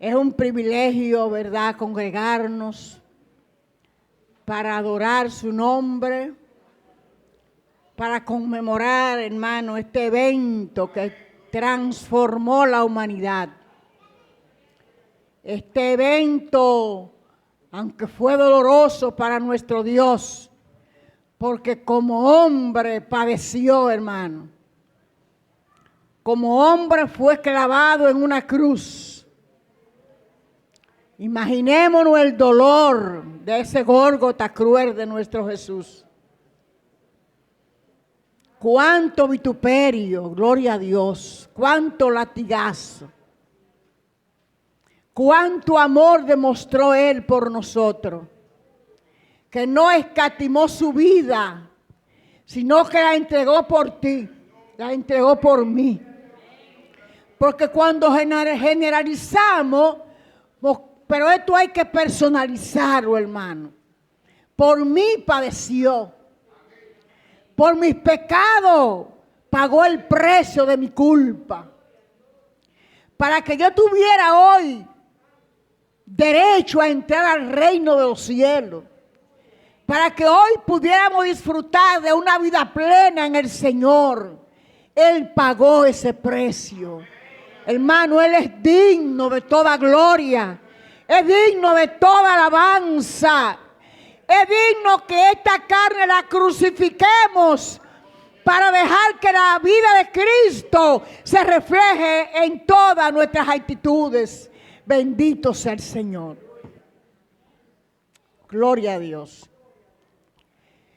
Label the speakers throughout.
Speaker 1: Es un privilegio, ¿verdad?, congregarnos para adorar su nombre, para conmemorar, hermano, este evento que transformó la humanidad. Este evento, aunque fue doloroso para nuestro Dios, porque como hombre padeció, hermano. Como hombre fue clavado en una cruz. Imaginémonos el dolor de ese Gólgota cruel de nuestro Jesús. Cuánto vituperio, gloria a Dios, cuánto latigazo. Cuánto amor demostró Él por nosotros, que no escatimó su vida, sino que la entregó por ti, la entregó por mí. Porque cuando generalizamos, pero esto hay que personalizarlo, hermano. Por mí padeció. Por mis pecados pagó el precio de mi culpa. Para que yo tuviera hoy derecho a entrar al reino de los cielos. Para que hoy pudiéramos disfrutar de una vida plena en el Señor. Él pagó ese precio. Hermano, Él es digno de toda gloria. Es digno de toda alabanza. Es digno que esta carne la crucifiquemos para dejar que la vida de Cristo se refleje en todas nuestras actitudes. Bendito sea el Señor. Gloria a Dios.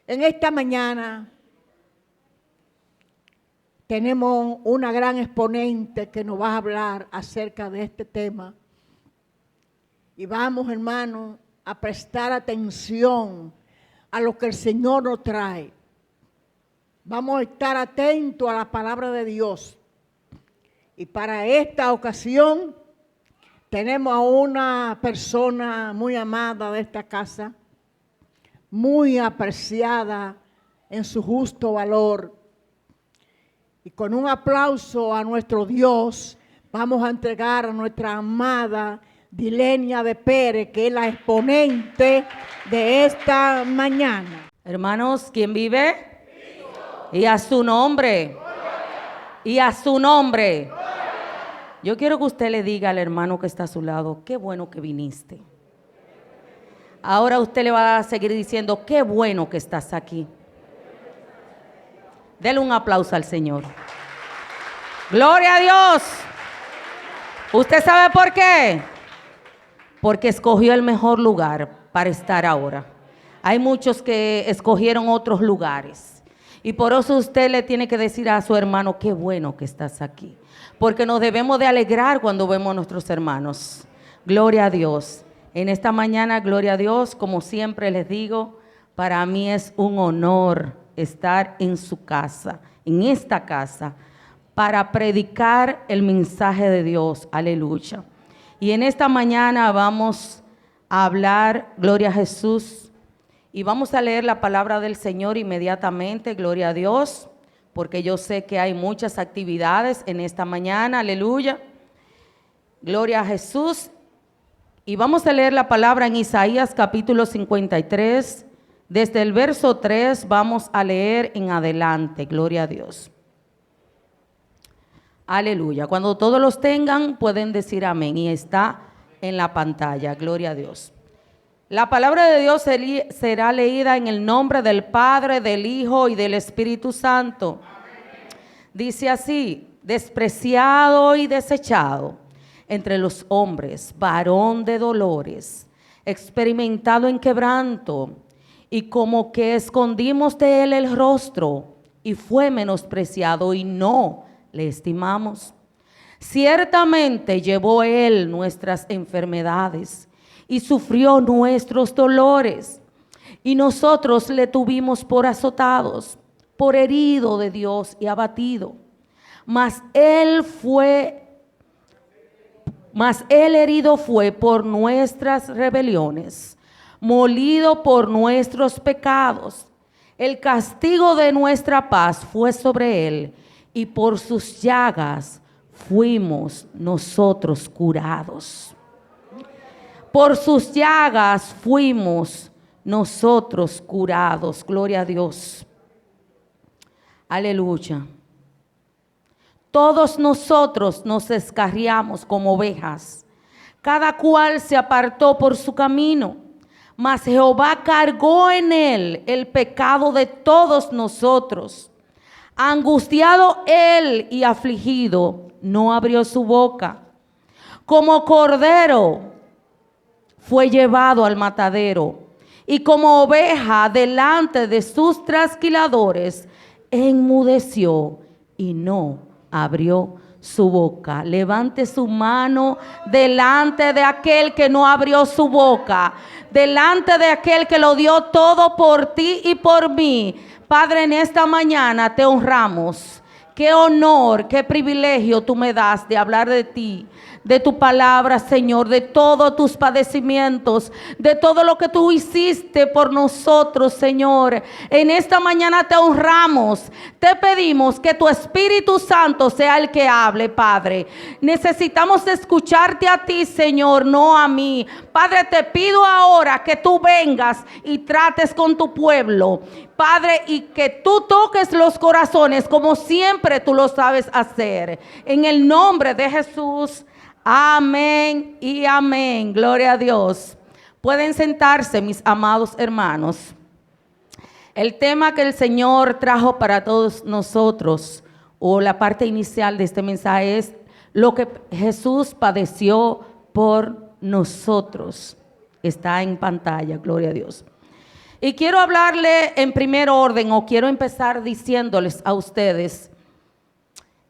Speaker 1: En esta mañana tenemos una gran exponente que nos va a hablar acerca de este tema. Y vamos, hermanos, a prestar atención a lo que el Señor nos trae. Vamos a estar atentos a la palabra de Dios. Y para esta ocasión tenemos a una persona muy amada de esta casa, muy apreciada en su justo valor. Y con un aplauso a nuestro Dios, vamos a entregar a nuestra amada Dilenia de Pérez, que es la exponente de esta mañana.
Speaker 2: Hermanos, ¿quién vive? Cristo. Y a su nombre. Gloria. Y a su nombre. Gloria. Yo quiero que usted le diga al hermano que está a su lado, qué bueno que viniste. Ahora usted le va a seguir diciendo, qué bueno que estás aquí. Dele un aplauso al Señor. Gloria a Dios. ¿Usted sabe por qué? Porque escogió el mejor lugar para estar ahora. Hay muchos que escogieron otros lugares. Y por eso usted le tiene que decir a su hermano, qué bueno que estás aquí. Porque nos debemos de alegrar cuando vemos a nuestros hermanos. Gloria a Dios. En esta mañana, gloria a Dios, como siempre les digo, para mí es un honor estar en su casa, en esta casa, para predicar el mensaje de Dios. Aleluya. Y en esta mañana vamos a hablar, gloria a Jesús, y vamos a leer la palabra del Señor inmediatamente, gloria a Dios, porque yo sé que hay muchas actividades en esta mañana, aleluya, gloria a Jesús. Y vamos a leer la palabra en Isaías capítulo 53, desde el verso 3 vamos a leer en adelante, gloria a Dios. Aleluya. Cuando todos los tengan, pueden decir amén. Y está en la pantalla. Gloria a Dios. La palabra de Dios será leída en el nombre del Padre, del Hijo y del Espíritu Santo. Dice así: despreciado y desechado entre los hombres, varón de dolores, experimentado en quebranto, y como que escondimos de él el rostro, y fue menospreciado y no le estimamos. Ciertamente llevó él nuestras enfermedades y sufrió nuestros dolores, y nosotros le tuvimos por azotados, por herido de Dios y abatido. Mas él herido fue por nuestras rebeliones, molido por nuestros pecados. El castigo de nuestra paz fue sobre él, y por sus llagas fuimos nosotros curados. Por sus llagas fuimos nosotros curados. Gloria a Dios. Aleluya. Todos nosotros nos descarriamos como ovejas. Cada cual se apartó por su camino. Mas Jehová cargó en él el pecado de todos nosotros. Angustiado él y afligido, no abrió su boca. Como cordero fue llevado al matadero, y como oveja delante de sus trasquiladores, enmudeció y no abrió su boca. Levante su mano delante de aquel que no abrió su boca, delante de aquel que lo dio todo por ti y por mí. Padre, en esta mañana te honramos. Qué honor, qué privilegio tú me das de hablar de ti, de tu palabra, Señor, de todos tus padecimientos, de todo lo que tú hiciste por nosotros, Señor. En esta mañana te honramos. Te pedimos que tu Espíritu Santo sea el que hable, Padre. Necesitamos escucharte a ti, Señor, no a mí. Padre, te pido ahora que tú vengas y trates con tu pueblo, Padre, y que tú toques los corazones como siempre tú lo sabes hacer. En el nombre de Jesús. Amén y amén. Gloria a Dios. Pueden sentarse, mis amados hermanos. El tema que el Señor trajo para todos nosotros, o la parte inicial de este mensaje, es lo que Jesús padeció por nosotros. Está en pantalla, gloria a Dios. Y quiero hablarle en primer orden, o quiero empezar diciéndoles a ustedes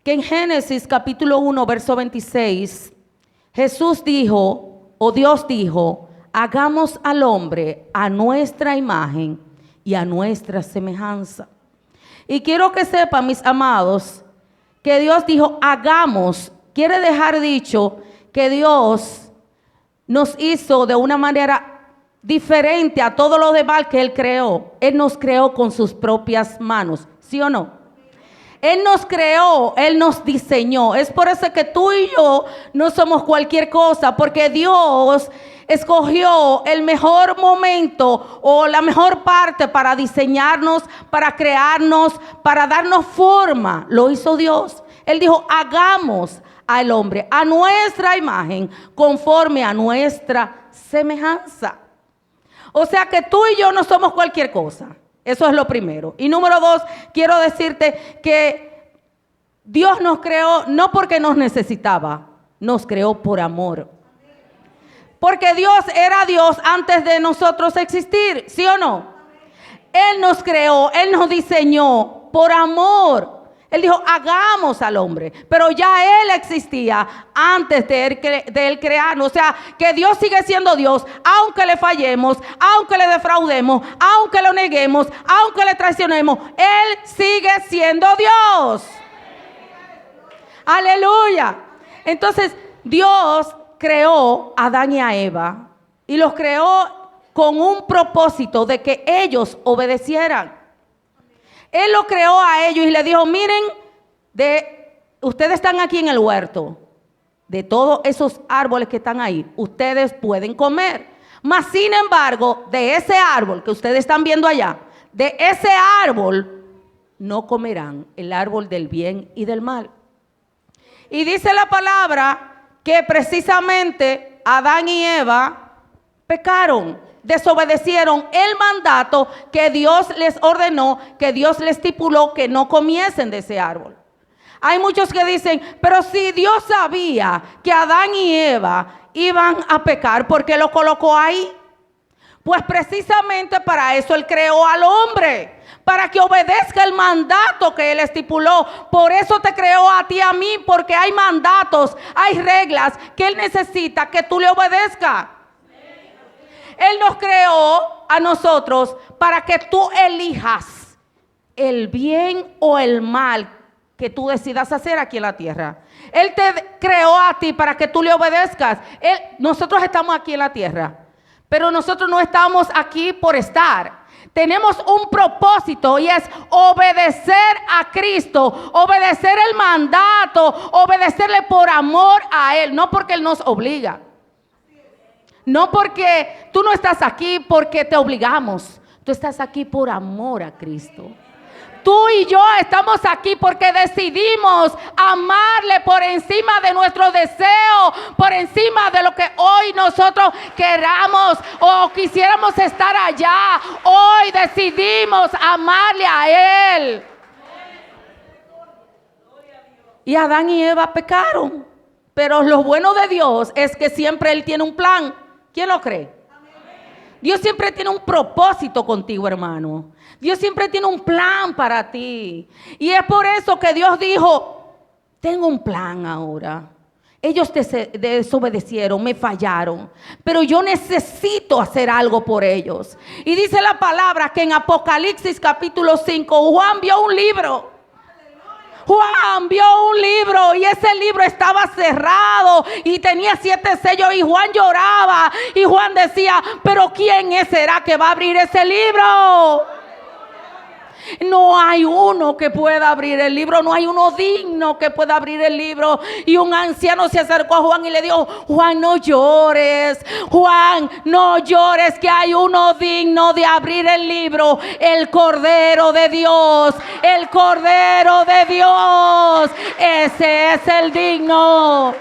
Speaker 2: que en Génesis capítulo 1, verso 26, Jesús dijo, o Dios dijo, hagamos al hombre a nuestra imagen y a nuestra semejanza. Y quiero que sepan, mis amados, que Dios dijo, hagamos, quiere dejar dicho que Dios nos hizo de una manera diferente a todo lo demás que Él creó. Él nos creó con sus propias manos, ¿sí o no? Él nos creó, Él nos diseñó. Es por eso que tú y yo no somos cualquier cosa, porque Dios escogió el mejor momento o la mejor parte para diseñarnos, para crearnos, para darnos forma. Lo hizo Dios. Él dijo, hagamos al hombre a nuestra imagen, conforme a nuestra semejanza. O sea que tú y yo no somos cualquier cosa. Eso es lo primero. Y número dos, quiero decirte que Dios nos creó no porque nos necesitaba, nos creó por amor. Porque Dios era Dios antes de nosotros existir, ¿sí o no? Él nos creó, Él nos diseñó por amor. Él dijo, hagamos al hombre, pero ya Él existía antes de él crearnos. O sea, que Dios sigue siendo Dios, aunque le fallemos, aunque le defraudemos, aunque lo neguemos, aunque le traicionemos. Él sigue siendo Dios. Aleluya. Entonces, Dios creó a Adán y a Eva y los creó con un propósito de que ellos obedecieran. Él lo creó a ellos y le dijo, miren, ustedes están aquí en el huerto, de todos esos árboles que están ahí, ustedes pueden comer. Mas sin embargo, de ese árbol que ustedes están viendo allá, de ese árbol no comerán, el árbol del bien y del mal. Y dice la palabra que precisamente Adán y Eva pecaron. Desobedecieron el mandato que Dios les ordenó, que Dios les estipuló que no comiesen de ese árbol. Hay muchos que dicen, pero si Dios sabía que Adán y Eva iban a pecar, ¿por qué lo colocó ahí? Pues precisamente para eso Él creó al hombre, para que obedezca el mandato que Él estipuló. Por eso te creó a ti y a mí, porque hay mandatos, hay reglas que Él necesita que tú le obedezcas. Él nos creó a nosotros para que tú elijas el bien o el mal que tú decidas hacer aquí en la tierra. Él te creó a ti para que tú le obedezcas. Nosotros estamos aquí en la tierra, pero nosotros no estamos aquí por estar. Tenemos un propósito y es obedecer a Cristo, obedecer el mandato, obedecerle por amor a Él, no porque Él nos obliga. No porque tú no estás aquí porque te obligamos. Tú estás aquí por amor a Cristo. Tú y yo estamos aquí porque decidimos amarle por encima de nuestro deseo, por encima de lo que hoy nosotros queramos o quisiéramos estar allá. Hoy decidimos amarle a Él. Y Adán y Eva pecaron, pero lo bueno de Dios es que siempre Él tiene un plan. ¿Quién lo cree? Dios siempre tiene un propósito contigo, hermano. Dios siempre tiene un plan para ti. Y es por eso que Dios dijo, tengo un plan ahora. Ellos desobedecieron, me fallaron, pero yo necesito hacer algo por ellos. Y dice la palabra que en Apocalipsis capítulo 5, Juan vio un libro. Juan vio un libro y ese libro estaba cerrado y tenía 7 sellos y Juan lloraba y Juan decía, pero ¿quién será que va a abrir ese libro? No hay uno que pueda abrir el libro, no hay uno digno que pueda abrir el libro. Y un anciano se acercó a Juan y le dijo, Juan, no llores, Juan, no llores, que hay uno digno de abrir el libro, el Cordero de Dios, el Cordero de Dios, ese es el digno.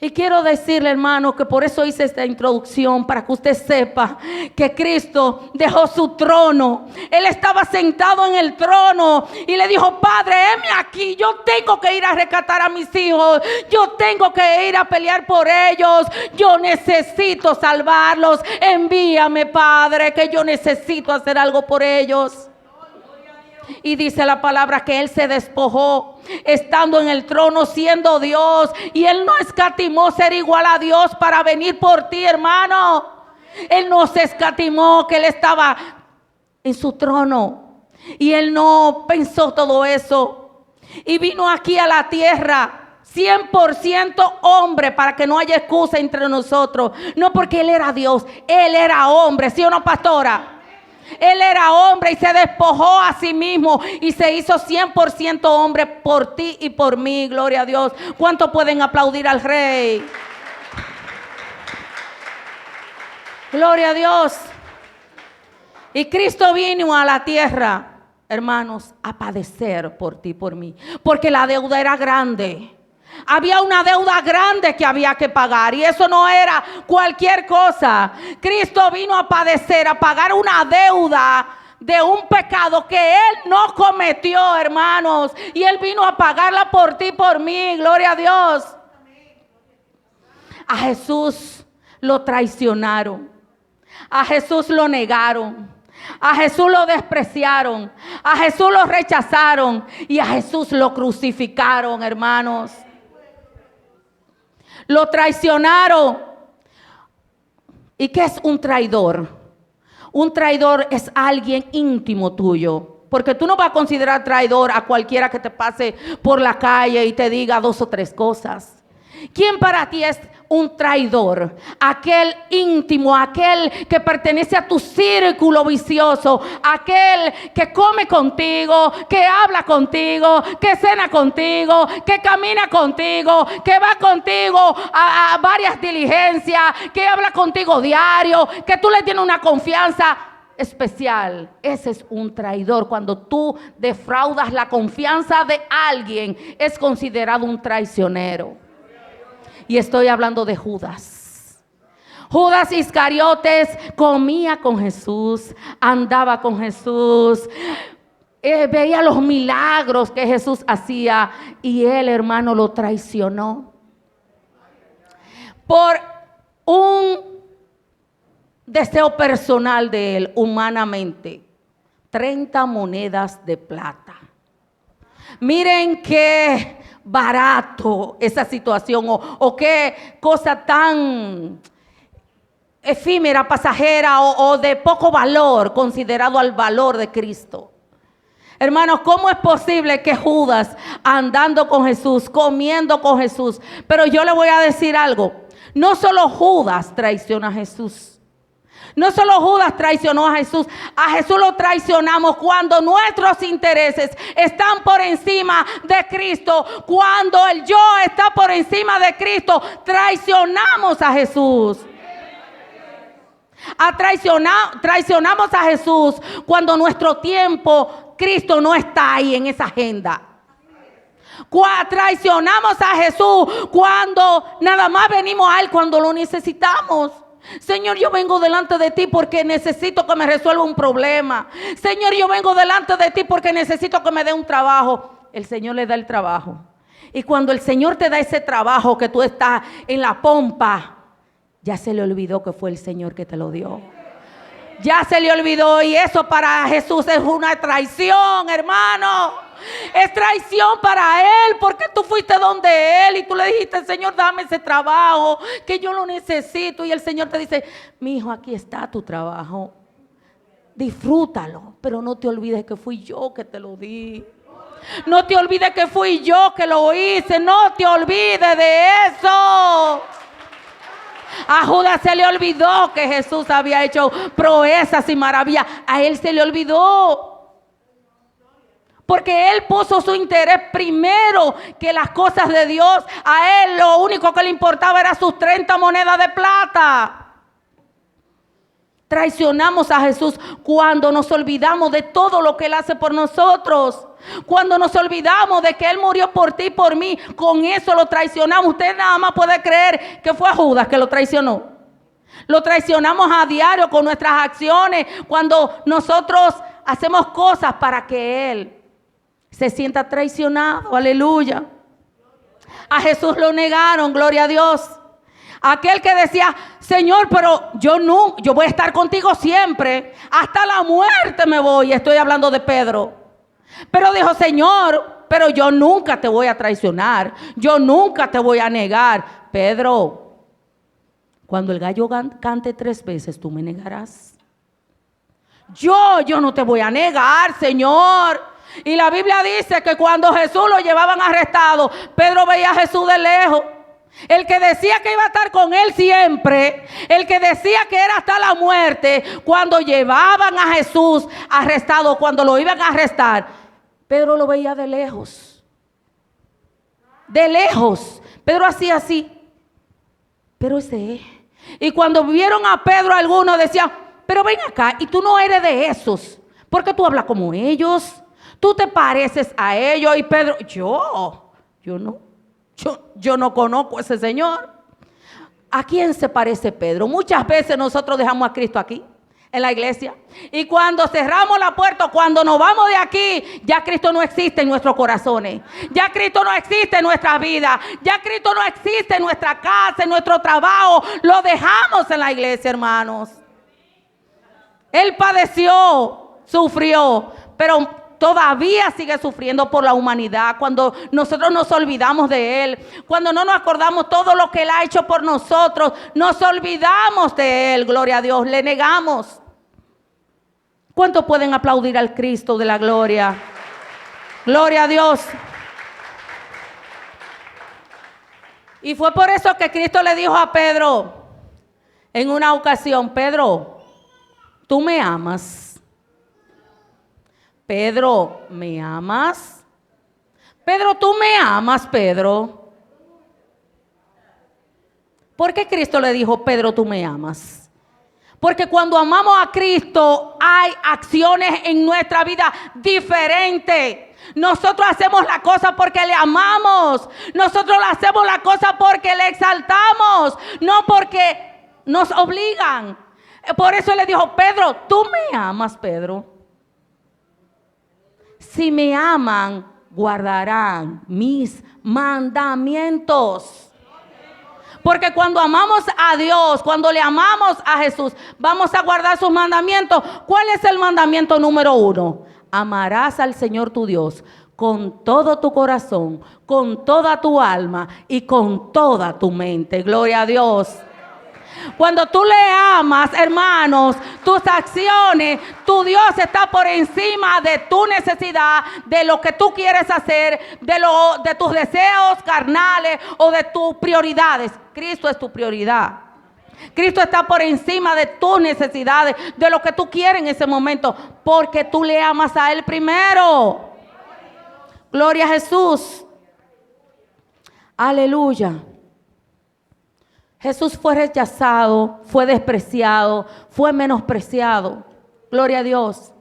Speaker 2: Y quiero decirle, hermano, que por eso hice esta introducción, para que usted sepa que Cristo dejó su trono. Él estaba sentado en el trono y le dijo, Padre, heme aquí, yo tengo que ir a rescatar a mis hijos, yo tengo que ir a pelear por ellos, yo necesito salvarlos, envíame, Padre, que yo necesito hacer algo por ellos. Y dice la palabra que Él se despojó estando en el trono siendo Dios, y Él no escatimó ser igual a Dios para venir por ti, hermano. Él no se escatimó que Él estaba en su trono y Él no pensó todo eso y vino aquí a la tierra 100% hombre, para que no haya excusa entre nosotros. No porque Él era Dios, Él era hombre, ¿sí o no, pastora? Él era hombre y se despojó a sí mismo y se hizo 100% hombre por ti y por mí. Gloria a Dios. ¿Cuántos pueden aplaudir al Rey? Gloria a Dios. Y Cristo vino a la tierra, hermanos, a padecer por ti y por mí, porque la deuda era grande. Había una deuda grande que había que pagar, y eso no era cualquier cosa. Cristo vino a padecer, a pagar una deuda de un pecado que Él no cometió, hermanos, y Él vino a pagarla por ti y por mí. Gloria a Dios. A Jesús lo traicionaron, a Jesús lo negaron, a Jesús lo despreciaron, a Jesús lo rechazaron y a Jesús lo crucificaron, hermanos. Lo traicionaron. ¿Y qué es un traidor? Un traidor es alguien íntimo tuyo. Porque tú no vas a considerar traidor a cualquiera que te pase por la calle y te diga 2 o 3 cosas. ¿Quién para ti es un traidor? Aquel íntimo, aquel que pertenece a tu círculo vicioso, aquel que come contigo, que habla contigo, que cena contigo, que camina contigo, que va contigo a varias diligencias, que habla contigo diario, que tú le tienes una confianza especial. Ese es un traidor. Cuando tú defraudas la confianza de alguien, es considerado un traicionero. Y estoy hablando de Judas. Judas Iscariotes comía con Jesús, andaba con Jesús, veía los milagros que Jesús hacía, y él, hermano, lo traicionó por un deseo personal de él, humanamente. 30 monedas de plata. Miren qué barato esa situación, o qué cosa tan efímera, pasajera o de poco valor considerado al valor de Cristo. Hermanos, ¿cómo es posible que Judas, andando con Jesús, comiendo con Jesús? Pero yo le voy a decir algo, no solo Judas traiciona a Jesús, No solo Judas traicionó a Jesús lo traicionamos cuando nuestros intereses están por encima de Cristo. Cuando el yo está por encima de Cristo, traicionamos a Jesús. Traicionamos a Jesús cuando nuestro tiempo, Cristo no está ahí en esa agenda. Traicionamos a Jesús cuando nada más venimos a Él cuando lo necesitamos. Señor, yo vengo delante de ti porque necesito que me resuelva un problema. Señor, yo vengo delante de ti porque necesito que me dé un trabajo. El Señor le da el trabajo. Y cuando el Señor te da ese trabajo que tú estás en la pompa, ya se le olvidó que fue el Señor que te lo dio. Ya se le olvidó, y eso para Jesús es una traición, hermano. Es traición para Él, porque tú fuiste donde Él y tú le dijiste: Señor, dame ese trabajo que yo lo necesito. Y el Señor te dice: mi hijo, aquí está tu trabajo, disfrútalo, pero no te olvides que fui yo que te lo di. No te olvides que fui yo que lo hice. No te olvides de eso. A Judas se le olvidó que Jesús había hecho proezas y maravillas. A él se le olvidó. Porque él puso su interés primero que las cosas de Dios. A él lo único que le importaba era sus 30 monedas de plata. Traicionamos a Jesús cuando nos olvidamos de todo lo que Él hace por nosotros. Cuando nos olvidamos de que Él murió por ti y por mí, con eso lo traicionamos. Usted nada más puede creer que fue Judas que lo traicionó. Lo traicionamos a diario con nuestras acciones, cuando nosotros hacemos cosas para que Él se sienta traicionado. Aleluya. A Jesús lo negaron, gloria a Dios. Aquel que decía: Señor, pero yo voy a estar contigo siempre, hasta la muerte me voy. Estoy hablando de Pedro. Pero dijo: Señor, pero yo nunca te voy a traicionar, yo nunca te voy a negar. Pedro, cuando el gallo cante 3 veces, tú me negarás. Yo no te voy a negar, Señor. Y la Biblia dice que cuando Jesús lo llevaban arrestado, Pedro veía a Jesús de lejos. El que decía que iba a estar con él siempre, el que decía que era hasta la muerte, cuando llevaban a Jesús arrestado, cuando lo iban a arrestar, Pedro lo veía de lejos. De lejos. Pedro hacía así. Pero ese es. Y cuando vieron a Pedro, algunos decían: pero ven acá, y tú no eres de esos, porque tú hablas como ellos, tú te pareces a ellos. Y Pedro: yo no conozco a ese Señor. ¿A quién se parece Pedro? Muchas veces nosotros dejamos a Cristo aquí, en la iglesia, y cuando cerramos la puerta, cuando nos vamos de aquí, ya Cristo no existe en nuestros corazones. Ya Cristo no existe en nuestras vidas. Ya Cristo no existe en nuestra casa, en nuestro trabajo. Lo dejamos en la iglesia, hermanos. Él padeció, sufrió, pero todavía sigue sufriendo por la humanidad. Cuando nosotros nos olvidamos de Él, cuando no nos acordamos todo lo que Él ha hecho por nosotros, nos olvidamos de Él, gloria a Dios, le negamos. ¿Cuántos pueden aplaudir al Cristo de la gloria? Gloria a Dios. Y fue por eso que Cristo le dijo a Pedro en una ocasión: Pedro, ¿tú me amas? Pedro, ¿me amas? Pedro, ¿tú me amas, Pedro? ¿Por qué Cristo le dijo: Pedro, tú me amas? Porque cuando amamos a Cristo hay acciones en nuestra vida diferentes. Nosotros hacemos la cosa porque le amamos. Nosotros hacemos la cosa porque le exaltamos, no porque nos obligan. Por eso le dijo: Pedro, ¿tú me amas, Pedro? Si me aman, guardarán mis mandamientos. Porque cuando amamos a Dios, cuando le amamos a Jesús, vamos a guardar sus mandamientos. ¿Cuál es el mandamiento número 1? Amarás al Señor tu Dios con todo tu corazón, con toda tu alma y con toda tu mente. Gloria a Dios. Cuando tú le amas, hermanos, tus acciones, tu Dios está por encima de tu necesidad, de lo que tú quieres hacer, de tus deseos carnales o de tus prioridades. Cristo es tu prioridad. Cristo está por encima de tus necesidades, de lo que tú quieres en ese momento, porque tú le amas a Él primero. Gloria a Jesús. Aleluya. Jesús fue rechazado, fue despreciado, fue menospreciado. Gloria a Dios.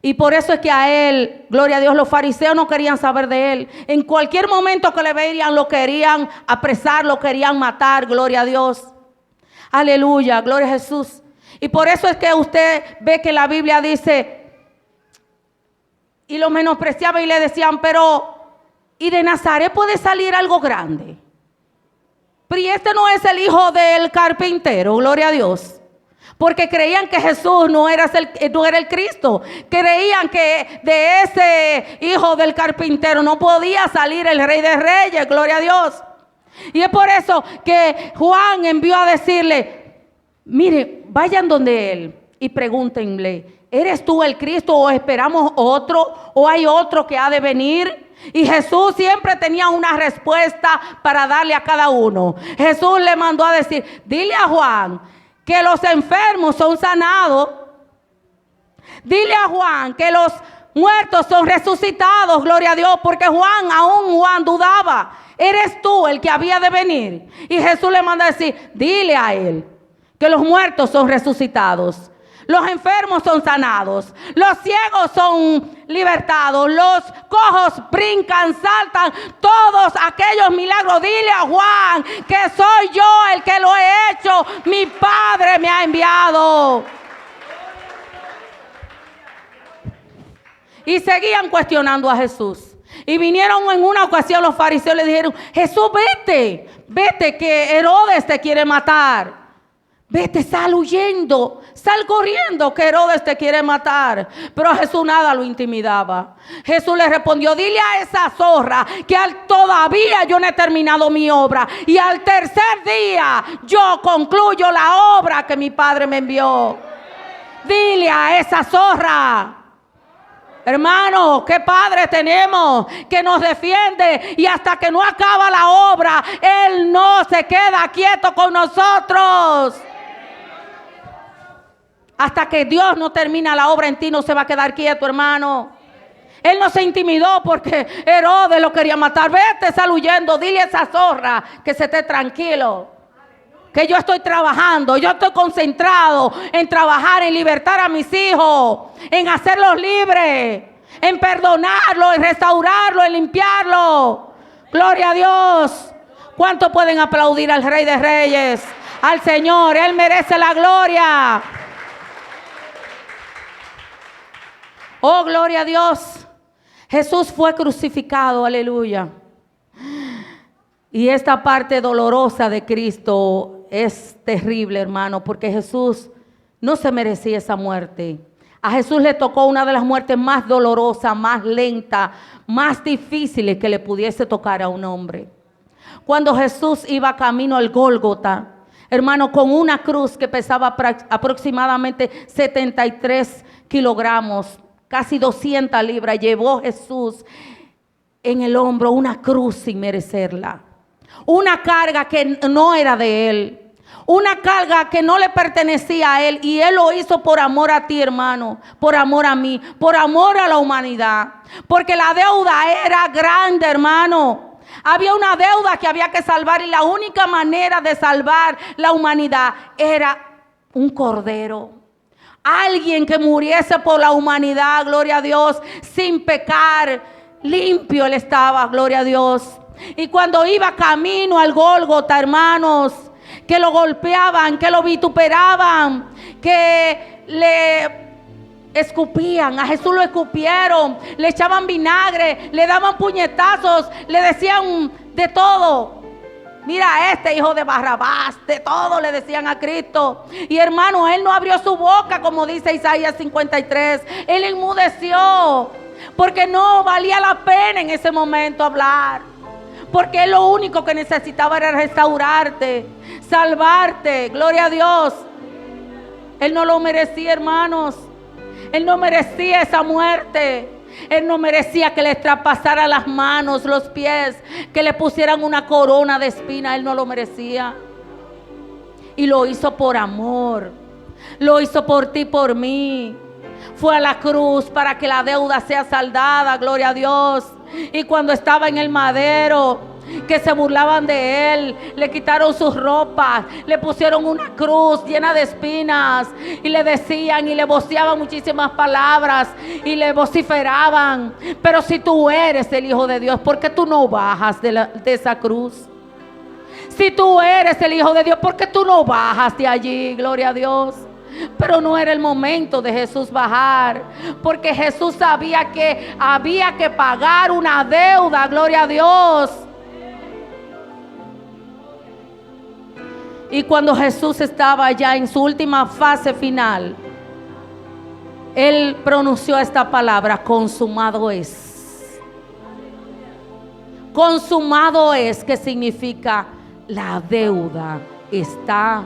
Speaker 2: Y por eso es que a Él, gloria a Dios, los fariseos no querían saber de Él. En cualquier momento que le veían, lo querían apresar, lo querían matar. Gloria a Dios. Aleluya, gloria a Jesús. Y por eso es que usted ve que la Biblia dice, y lo menospreciaban y le decían, pero ¿y de Nazaret puede salir algo grande? Pero ¿y este no es el hijo del carpintero? Gloria a Dios. Porque creían que Jesús no era el Cristo. Creían que de ese hijo del carpintero no podía salir el Rey de Reyes. Gloria a Dios. Y es por eso que Juan envió a decirle, mire, vayan donde él y pregúntenle, ¿eres tú el Cristo o esperamos otro o hay otro que ha de venir? Y Jesús siempre tenía una respuesta para darle a cada uno. Jesús le mandó a decir, dile a Juan que los enfermos son sanados. Dile a Juan que los muertos son resucitados, gloria a Dios, porque aún Juan dudaba. ¿Eres tú el que había de venir? Y Jesús le manda a decir, dile a él que los muertos son resucitados. Los enfermos son sanados, los ciegos son libertados, los cojos brincan, saltan, todos aquellos milagros. Dile a Juan que soy yo el que lo he hecho, mi Padre me ha enviado. Y seguían cuestionando a Jesús. Y vinieron en una ocasión los fariseos y le dijeron, Jesús, vete que Herodes te quiere matar. Vete, sal huyendo, sal corriendo que Herodes te quiere matar. Pero a Jesús nada lo intimidaba. Jesús le respondió, dile a esa zorra que todavía yo no he terminado mi obra. Y al tercer día yo concluyo la obra que mi Padre me envió. Dile a esa zorra. Hermano, qué Padre tenemos que nos defiende y hasta que no acaba la obra, Él no se queda quieto con nosotros. Hasta que Dios no termina la obra en ti, no se va a quedar quieto, hermano. Él no se intimidó porque Herodes lo quería matar. Vete, sal huyendo, dile a esa zorra que se esté tranquilo. Que yo estoy trabajando, yo estoy concentrado en trabajar, en libertar a mis hijos, en hacerlos libres, en perdonarlo, en restaurarlo, en limpiarlo. Gloria a Dios. ¿Cuántos pueden aplaudir al Rey de Reyes, al Señor? Él merece la gloria. Oh, gloria a Dios. Jesús fue crucificado, aleluya. Y esta parte dolorosa de Cristo es terrible, hermano, porque Jesús no se merecía esa muerte. A Jesús le tocó una de las muertes más dolorosas, más lentas, más difíciles que le pudiese tocar a un hombre. Cuando Jesús iba camino al Gólgota, hermano, con una cruz que pesaba aproximadamente 73 kilogramos, casi 200 libras, llevó Jesús en el hombro una cruz sin merecerla. Una carga que no era de Él. Una carga que no le pertenecía a Él. Y Él lo hizo por amor a ti, hermano. Por amor a mí. Por amor a la humanidad. Porque la deuda era grande, hermano. Había una deuda que había que salvar. Y la única manera de salvar la humanidad era un cordero. Alguien que muriese por la humanidad, gloria a Dios, sin pecar. Limpio Él estaba, gloria a Dios. Y cuando iba camino al Gólgota, hermanos, que lo golpeaban, que lo vituperaban, que le escupían, a Jesús lo escupieron, le echaban vinagre, le daban puñetazos, le decían de todo. Mira este hijo de Barrabás, de todo le decían a Cristo. Y hermano, Él no abrió su boca, como dice Isaías 53. Él enmudeció, porque no valía la pena en ese momento hablar. Porque Él lo único que necesitaba era restaurarte, salvarte, gloria a Dios. Él no lo merecía, hermanos. Él no merecía esa muerte. Él no merecía que le traspasaran las manos, los pies, que le pusieran una corona de espina. Él no lo merecía. y lo hizo por amor. Lo hizo por ti, por mí. Fue a la cruz para que la deuda sea saldada, gloria a Dios. Y cuando estaba en el madero, que se burlaban de él, le quitaron sus ropas, le pusieron una cruz llena de espinas y le decían y le voceaban muchísimas palabras y le vociferaban: pero si tú eres el Hijo de Dios, ¿por qué tú no bajas de esa cruz? Si tú eres el Hijo de Dios, ¿por qué tú no bajas de allí? Gloria a Dios. Pero no era el momento de Jesús bajar, porque Jesús sabía que había que pagar una deuda, gloria a Dios. Y cuando Jesús estaba ya en su última fase final, Él pronunció esta palabra: consumado es. Consumado es, que significa la deuda está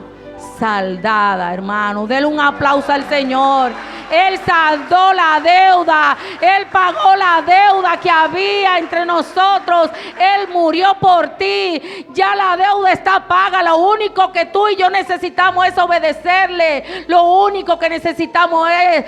Speaker 2: saldada, hermano. Denle un aplauso al Señor. Él saldó la deuda. Él pagó la deuda que había entre nosotros. Él murió por ti. Ya la deuda está paga. Lo único que tú y yo necesitamos es obedecerle. Lo único que necesitamos es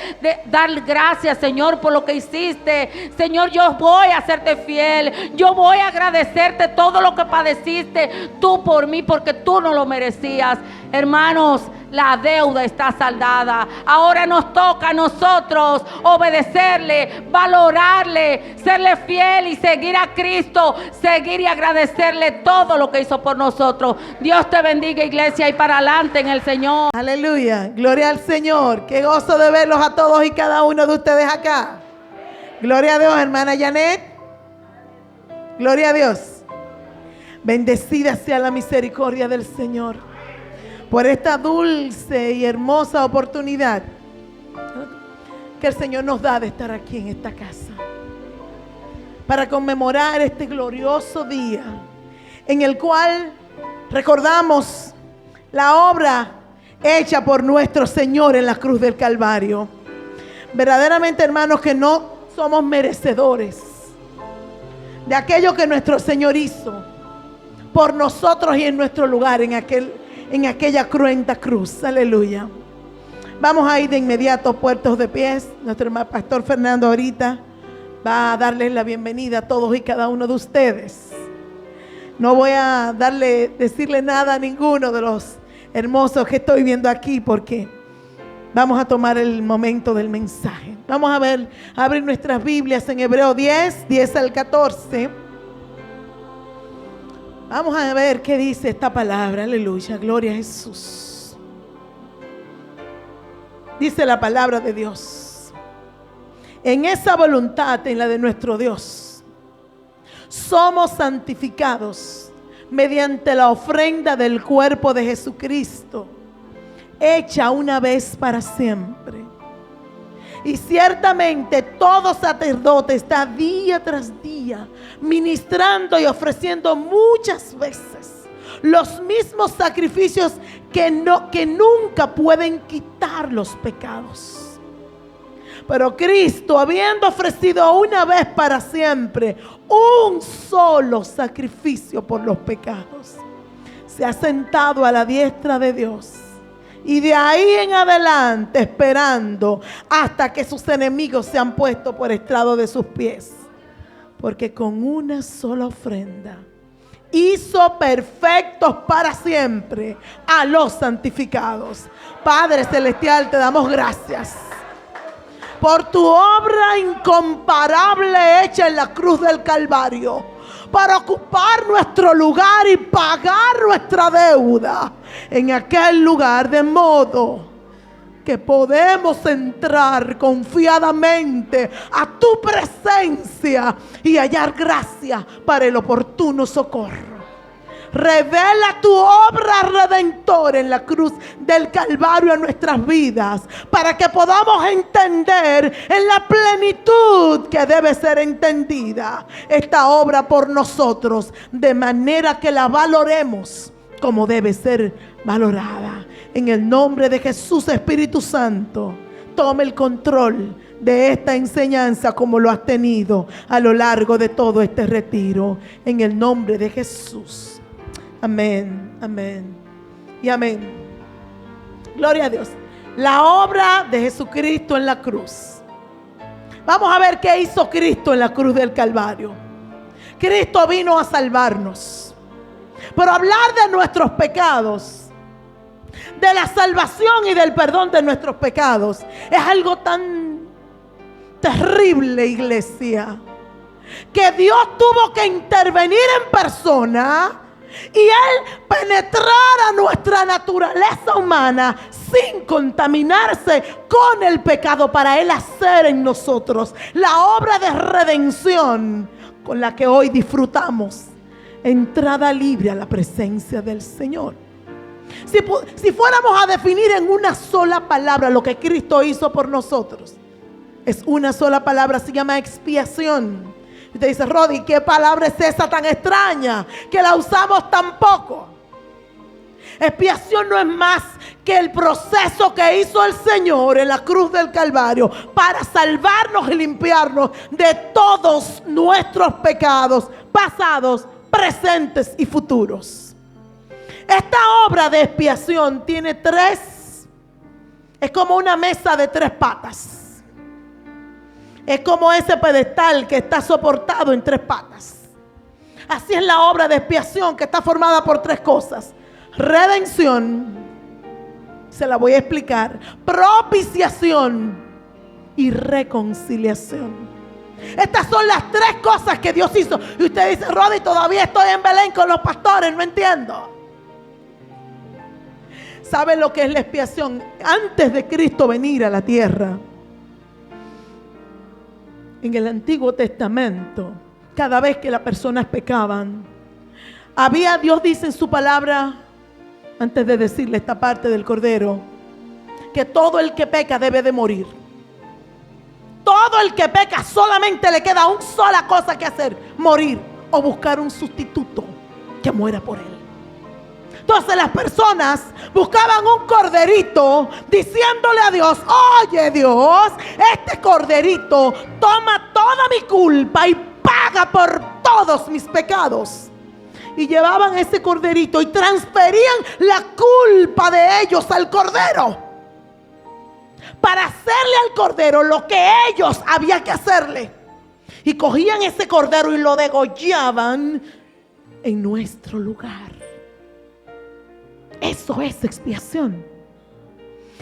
Speaker 2: dar gracias, Señor, por lo que hiciste. Señor, yo voy a serte fiel. Yo voy a agradecerte todo lo que padeciste tú por mí, porque tú no lo merecías. Hermanos, la deuda está saldada. Ahora nos toca a nosotros obedecerle, valorarle, serle fiel y seguir a Cristo, seguir y agradecerle todo lo que hizo por nosotros. Dios te bendiga, iglesia, y para adelante en el Señor.
Speaker 3: Aleluya, gloria al Señor. Qué gozo de verlos a todos y cada uno de ustedes acá. Gloria a Dios, hermana Janet. Gloria a Dios. Bendecida sea la misericordia del Señor por esta dulce y hermosa oportunidad que el Señor nos da de estar aquí en esta casa para conmemorar este glorioso día en el cual recordamos la obra hecha por nuestro Señor en la cruz del Calvario. Verdaderamente, hermanos, que no somos merecedores de aquello que nuestro Señor hizo por nosotros y en nuestro lugar en aquella cruenta cruz. Aleluya. Vamos a ir de inmediato puestos de pies. Nuestro hermano pastor Fernando ahorita va a darles la bienvenida a todos y cada uno de ustedes. No voy a decirle nada a ninguno de los hermosos que estoy viendo aquí, porque vamos a tomar el momento del mensaje. Vamos a abrir nuestras Biblias en Hebreo 10 al 14. Vamos a ver qué dice esta palabra. Aleluya, gloria a Jesús. Dice la palabra de Dios: en esa voluntad, en la de nuestro Dios, somos santificados mediante la ofrenda del cuerpo de Jesucristo, hecha una vez para siempre. Y ciertamente todo sacerdote está día tras día ministrando y ofreciendo muchas veces los mismos sacrificios que nunca pueden quitar los pecados. Pero Cristo, habiendo ofrecido una vez para siempre un solo sacrificio por los pecados, se ha sentado a la diestra de Dios. Y de ahí en adelante esperando hasta que sus enemigos sean puestos por estrado de sus pies. Porque con una sola ofrenda hizo perfectos para siempre a los santificados. Padre celestial, te damos gracias por tu obra incomparable hecha en la cruz del Calvario, para ocupar nuestro lugar y pagar nuestra deuda en aquel lugar, de modo que podemos entrar confiadamente a tu presencia y hallar gracia para el oportuno socorro. Revela tu obra redentora en la cruz del Calvario en nuestras vidas, para que podamos entender en la plenitud que debe ser entendida esta obra por nosotros, de manera que la valoremos como debe ser valorada. En el nombre de Jesús, Espíritu Santo, tome el control de esta enseñanza como lo has tenido a lo largo de todo este retiro. En el nombre de Jesús. Amén, amén y amén. Gloria a Dios. La obra de Jesucristo en la cruz. Vamos a ver qué hizo Cristo en la cruz del Calvario. Cristo vino a salvarnos. Pero hablar de nuestros pecados, de la salvación y del perdón de nuestros pecados, es algo tan terrible, iglesia, que Dios tuvo que intervenir en persona y Él penetrar a nuestra naturaleza humana sin contaminarse con el pecado, para Él hacer en nosotros la obra de redención con la que hoy disfrutamos entrada libre a la presencia del Señor. Si fuéramos a definir en una sola palabra lo que Cristo hizo por nosotros, es una sola palabra, se llama expiación. Y usted dice: Rodi, ¿qué palabra es esa tan extraña que la usamos tan poco? Expiación no es más que el proceso que hizo el Señor en la cruz del Calvario para salvarnos y limpiarnos de todos nuestros pecados pasados, presentes y futuros. Esta obra de expiación tiene es como una mesa de 3 patas. Es como ese pedestal que está soportado en 3 patas. Así es la obra de expiación, que está formada por 3 cosas: redención, se la voy a explicar, propiciación y reconciliación. Estas son las 3 cosas que Dios hizo. Y usted dice: Rodi, todavía estoy en Belén con los pastores, no entiendo. ¿Sabe lo que es la expiación? Antes de Cristo venir a la tierra, en el Antiguo Testamento, cada vez que las personas pecaban, Dios dice en su palabra, antes de decirle esta parte del Cordero, que todo el que peca debe de morir. Todo el que peca solamente le queda una sola cosa que hacer: morir, o buscar un sustituto que muera por él. Entonces las personas buscaban un corderito, diciéndole a Dios: oye Dios, este corderito toma toda mi culpa y paga por todos mis pecados. Y llevaban ese corderito y transferían la culpa de ellos al cordero, para hacerle al cordero lo que ellos había que hacerle. Y cogían ese cordero y lo degollaban en nuestro lugar. Eso es expiación.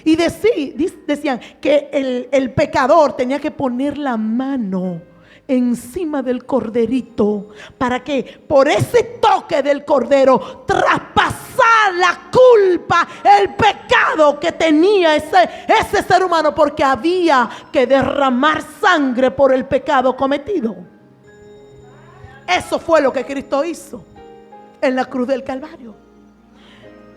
Speaker 3: Y decían que el pecador tenía que poner la mano encima del corderito, para que por ese toque del cordero traspasar la culpa, el pecado que tenía ese ser humano, porque había que derramar sangre por el pecado cometido. Eso fue lo que Cristo hizo en la cruz del Calvario.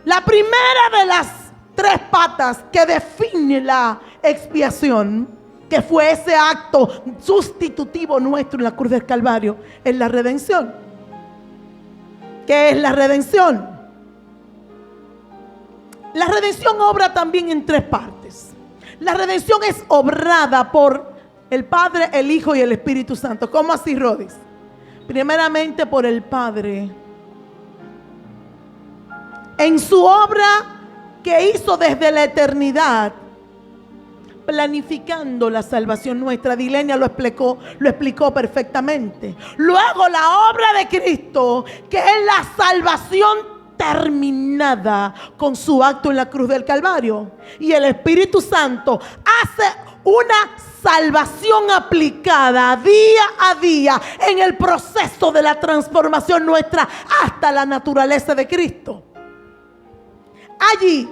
Speaker 3: La primera de las 3 patas que define la expiación, que fue ese acto sustitutivo nuestro en la cruz del Calvario, es la redención. ¿Qué es la redención? La redención obra también en 3 partes. La redención es obrada por el Padre, el Hijo y el Espíritu Santo. ¿Cómo así, Rodis? Primeramente por el Padre, en su obra que hizo desde la eternidad, planificando la salvación nuestra. Dilenia lo explicó perfectamente. Luego la obra de Cristo, que es la salvación terminada con su acto en la cruz del Calvario. Y el Espíritu Santo hace una salvación aplicada día a día en el proceso de la transformación nuestra hasta la naturaleza de Cristo. Allí,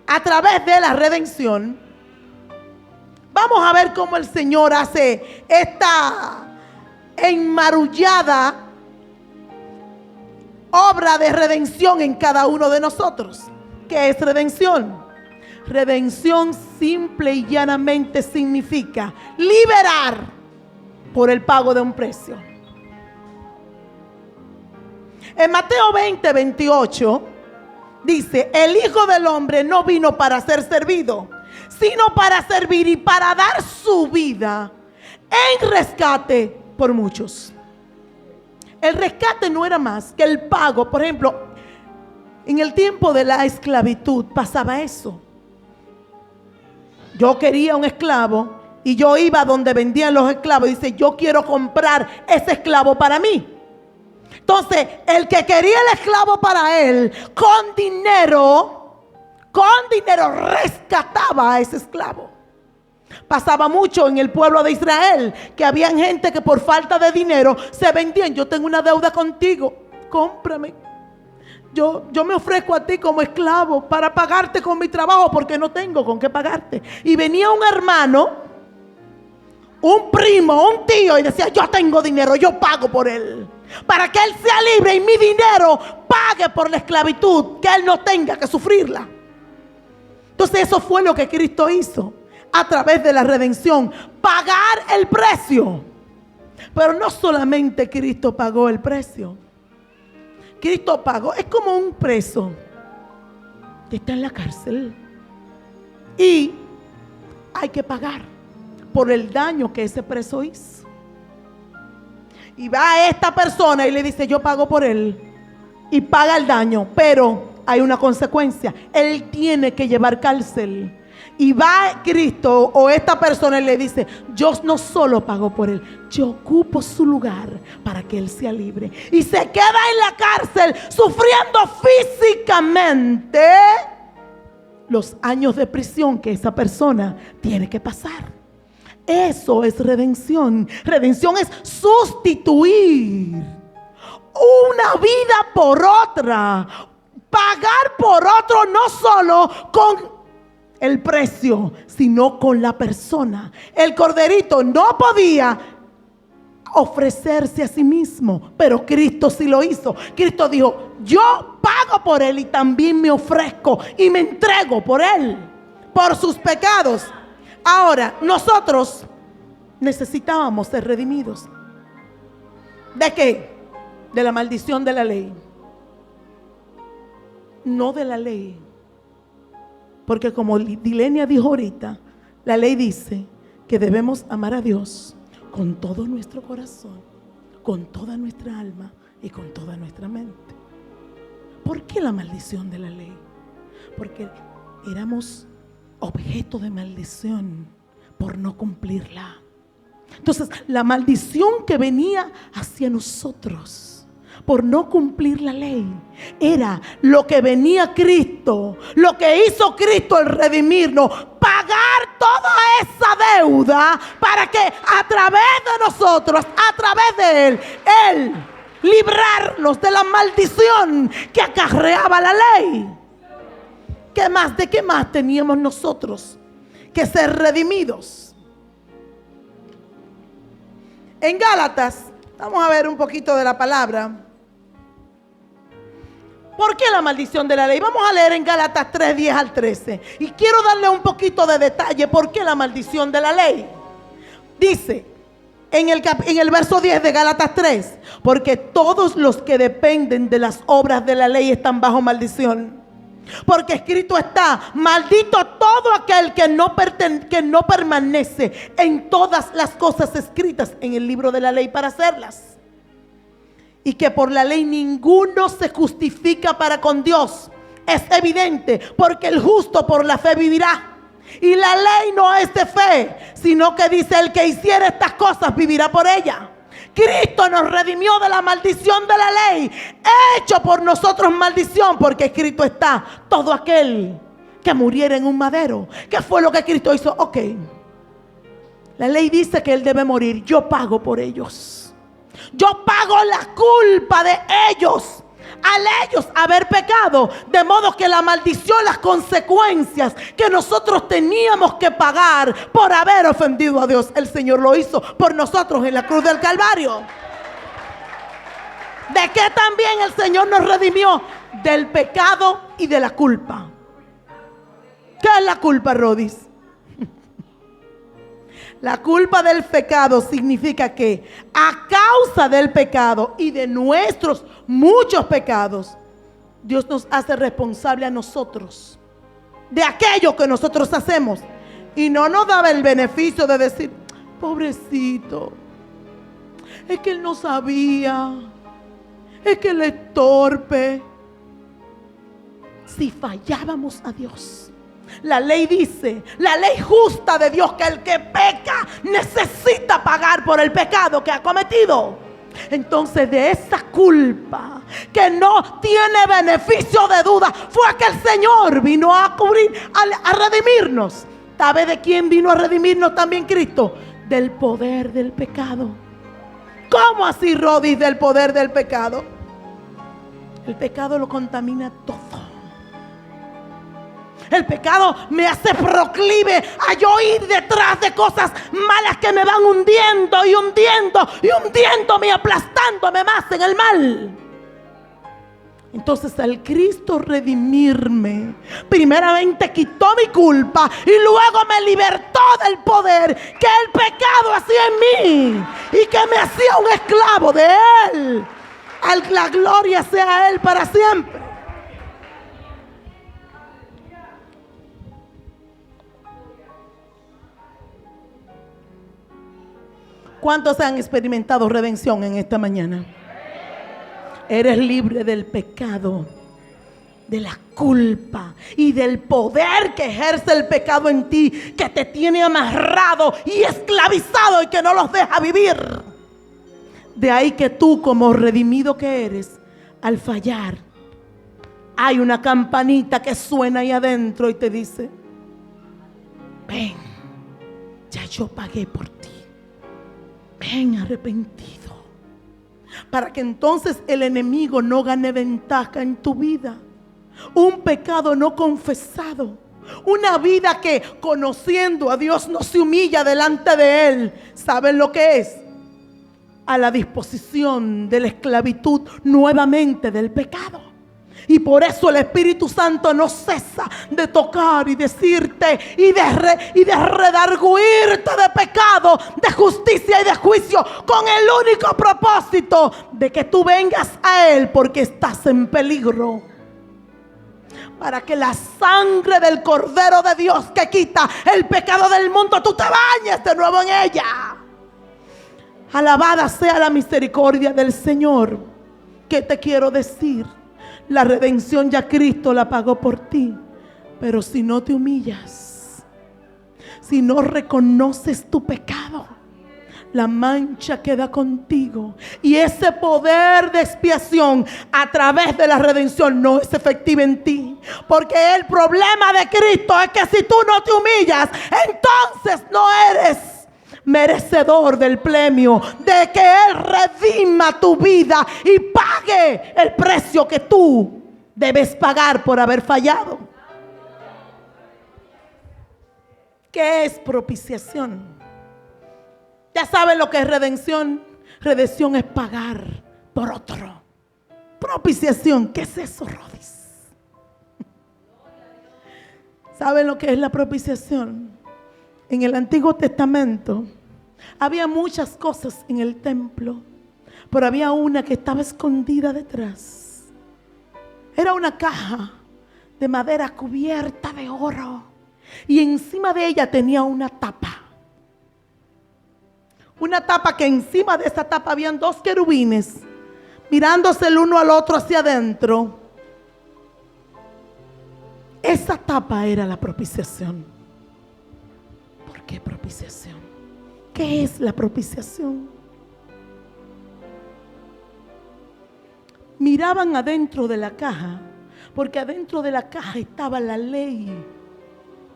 Speaker 3: a través de la redención, vamos a ver cómo el Señor hace esta enmarullada obra de redención en cada uno de nosotros. ¿Qué es redención? Redención simple y llanamente significa liberar por el pago de un precio. En Mateo 20:28 dice: el Hijo del Hombre no vino para ser servido, sino para servir y para dar su vida en rescate por muchos. El rescate no era más que el pago. Por ejemplo, En el tiempo de la esclavitud pasaba eso. Yo quería un esclavo y yo iba donde vendían los esclavos y dice, yo quiero comprar ese esclavo para mí. Entonces, el que quería el esclavo para él, con dinero rescataba a ese esclavo. Pasaba mucho en el pueblo de Israel que había gente que por falta de dinero se vendían. Yo tengo una deuda contigo, cómprame. Yo me ofrezco a ti como esclavo para pagarte con mi trabajo porque no tengo con qué pagarte. Y venía un hermano, un primo, un tío y decía, yo tengo dinero, yo pago por él. Para que él sea libre y mi dinero pague por la esclavitud, que él no tenga que sufrirla. Entonces eso fue lo que Cristo hizo a través de la redención, pagar el precio. Pero no solamente Cristo pagó el precio. Cristo pagó, es como un preso que está en la cárcel y hay que pagar por el daño que ese preso hizo. Y va a esta persona y le dice, yo pago por él, y paga el daño, pero hay una consecuencia. Él tiene que llevar cárcel. Y va Cristo o esta persona y le dice, yo no solo pago por él, yo ocupo su lugar para que él sea libre. Y se queda en la cárcel sufriendo físicamente los años de prisión que esa persona tiene que pasar. Eso es redención. Redención es sustituir una vida por otra. Pagar por otro no solo con el precio, sino con la persona. El corderito no podía ofrecerse a sí mismo, pero Cristo sí lo hizo. Cristo dijo, yo pago por él y también me ofrezco y me entrego por él, por sus pecados. Ahora, nosotros necesitábamos ser redimidos. ¿De qué? De la maldición de la ley. No de la ley. Porque como Dilenia dijo ahorita, la ley dice que debemos amar a Dios con todo nuestro corazón, con toda nuestra alma y con toda nuestra mente. ¿Por qué la maldición de la ley? Porque éramos objeto de maldición por no cumplirla. Entonces, la maldición que venía hacia nosotros por no cumplir la ley era lo que venía Cristo, lo que hizo Cristo al redimirnos, pagar toda esa deuda para que a través de nosotros, a través de Él librarnos de la maldición que acarreaba la ley. ¿Qué más? ¿De qué más teníamos nosotros que ser redimidos? En Gálatas, vamos a ver un poquito de la palabra. ¿Por qué la maldición de la ley? Vamos a leer en Gálatas 3, 10 al 13. Y quiero darle un poquito de detalle. ¿Por qué la maldición de la ley? Dice en el verso 10 de Gálatas 3. Porque todos los que dependen de las obras de la ley están bajo maldición. Porque escrito está, maldito todo aquel que no permanece en todas las cosas escritas en el libro de la ley para hacerlas. Y que por la ley ninguno se justifica para con Dios. Es evidente, porque el justo por la fe vivirá. Y la ley no es de fe, sino que dice, el que hiciera estas cosas vivirá por ella. Cristo nos redimió de la maldición de la ley, hecho por nosotros maldición, porque escrito está, todo aquel que muriera en un madero. ¿Qué fue lo que Cristo hizo? Ok, la ley dice que Él debe morir, yo pago por ellos. Yo pago la culpa de ellos, al ellos haber pecado, de modo que la maldición, las consecuencias que nosotros teníamos que pagar por haber ofendido a Dios, el Señor lo hizo por nosotros en la cruz del Calvario. ¿De qué también el Señor nos redimió? Del pecado y de la culpa. ¿Qué es la culpa, Rodis? La culpa del pecado significa que a causa del pecado y de nuestros muchos pecados, Dios nos hace responsable a nosotros de aquello que nosotros hacemos. Y no nos daba el beneficio de decir, pobrecito, es que él no sabía, es que él es torpe. si fallábamos a Dios. La ley dice, la ley justa de Dios, que el que peca necesita pagar por el pecado que ha cometido. Entonces, de esa culpa que no tiene beneficio de duda, fue que el Señor vino a cubrir, a redimirnos. ¿Sabe de quién vino a redimirnos también Cristo? Del poder del pecado. ¿Cómo así, Rodis, del poder del pecado? El pecado lo contamina todo. El pecado me hace proclive a yo ir detrás de cosas malas que me van hundiendo y hundiendo y hundiéndome y aplastándome más en el mal. Entonces, al Cristo redimirme, primeramente quitó mi culpa y luego me libertó del poder que el pecado hacía en mí y que me hacía un esclavo de Él. La gloria sea a Él para siempre. ¿Cuántos han experimentado redención en esta mañana? Eres libre del pecado, de la culpa y del poder que ejerce el pecado en ti, que te tiene amarrado y esclavizado y que no los deja vivir. De ahí que tú, como redimido que eres, al fallar, hay una campanita que suena ahí adentro y te dice: ven, ya yo pagué por ti. Ven arrepentido, para que entonces el enemigo no gane ventaja en tu vida. Un pecado no confesado, una vida que conociendo a Dios no se humilla delante de Él. ¿Saben lo que es? A la disposición de la esclavitud nuevamente del pecado. Y por eso el Espíritu Santo no cesa de tocar y decirte y de redarguirte de pecado, de justicia y de juicio, con el único propósito de que tú vengas a Él porque estás en peligro. Para que la sangre del Cordero de Dios que quita el pecado del mundo, tú te bañes de nuevo en ella. Alabada sea la misericordia del Señor. ¿Qué te quiero decir? La redención ya Cristo la pagó por ti. Pero si no te humillas, si no reconoces tu pecado, la mancha queda contigo. Y ese poder de expiación a través de la redención no es efectivo en ti. Porque el problema de Cristo es que si tú no te humillas, entonces no eres merecedor del premio de que Él redima tu vida y pague el precio que tú debes pagar por haber fallado. ¿Qué es propiciación? Ya saben lo que es redención. Redención es pagar por otro. Propiciación, ¿qué es eso, Rodis? ¿Saben lo que es la propiciación? En el Antiguo Testamento había muchas cosas en el templo, pero había una que estaba escondida detrás. Era una caja de madera cubierta de oro y encima de ella tenía una tapa. Una tapa que encima de esa tapa habían dos querubines mirándose el uno al otro hacia adentro. Esa tapa era la propiciación. ¿Por qué propiciación? ¿Qué es la propiciación? Miraban adentro de la caja, porque adentro de la caja estaba la ley,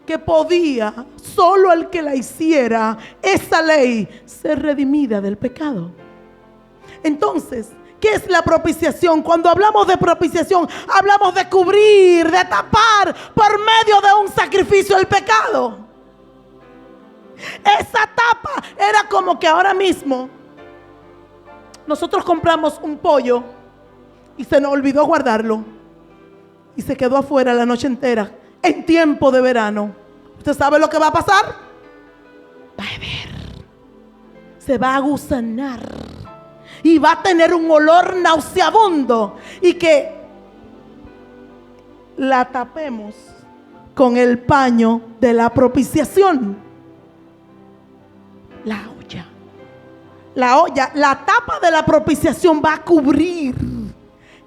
Speaker 3: que podía, solo el que la hiciera, esa ley, ser redimida del pecado. Entonces, ¿qué es la propiciación? Cuando hablamos de propiciación, hablamos de cubrir, de tapar por medio de un sacrificio el pecado. Esa tapa era como que ahora mismo nosotros compramos un pollo y se nos olvidó guardarlo y se quedó afuera la noche entera en tiempo de verano. ¿Usted sabe lo que va a pasar? Va a beber, se va a gusanar y va a tener un olor nauseabundo, y que la tapemos con el paño de la propiciación. La olla, la tapa de la propiciación va a cubrir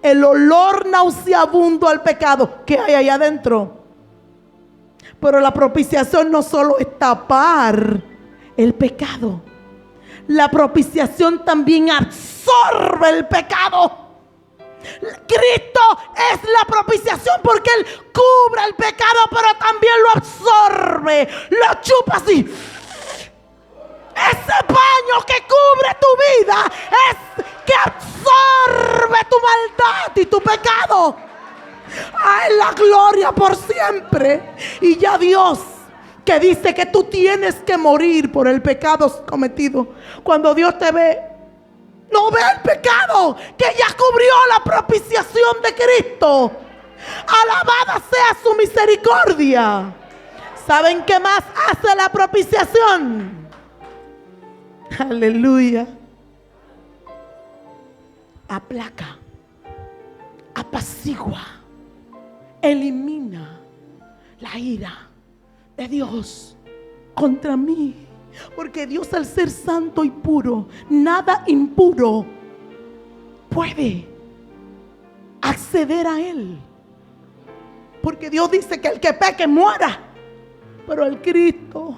Speaker 3: el olor nauseabundo al pecado que hay allá adentro. Pero la propiciación no solo es tapar el pecado. La propiciación también absorbe el pecado. Cristo es la propiciación porque Él cubre el pecado, pero también lo absorbe, lo chupa así. Ese paño que cubre tu vida es que absorbe tu maldad y tu pecado. ¡Ay, la gloria por siempre! Y ya Dios, que dice que tú tienes que morir por el pecado cometido, cuando Dios te ve, no ve el pecado, que ya cubrió la propiciación de Cristo. Alabada sea su misericordia. ¿Saben qué más hace la propiciación? Aleluya. Aplaca, apacigua, elimina la ira de Dios contra mí. Porque Dios, al ser santo y puro, nada impuro puede acceder a Él. Porque Dios dice que el que peque muera. Pero el Cristo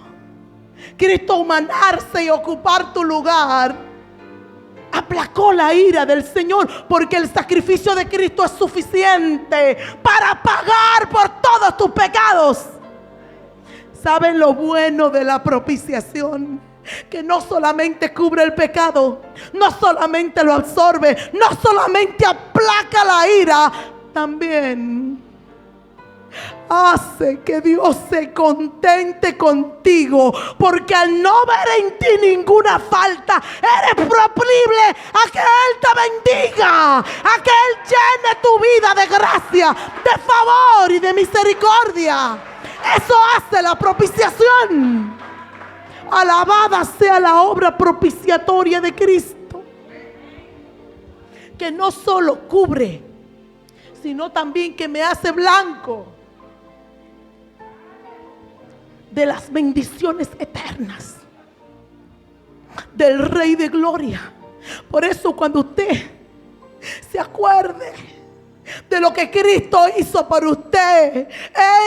Speaker 3: humanarse y ocupar tu lugar, aplacó la ira del Señor, porque el sacrificio de Cristo es suficiente para pagar por todos tus pecados. ¿Saben lo bueno de la propiciación? Que no solamente cubre el pecado, no solamente lo absorbe, no solamente aplaca la ira, también hace que Dios se contente contigo, porque al no ver en ti ninguna falta, eres proclive a que Él te bendiga, a que Él llene tu vida de gracia, de favor y de misericordia. Eso hace la propiciación. Alabada sea la obra propiciatoria de Cristo, que no solo cubre, sino también que me hace blanco de las bendiciones eternas del Rey de Gloria. Por eso, cuando usted se acuerde de lo que Cristo hizo por usted,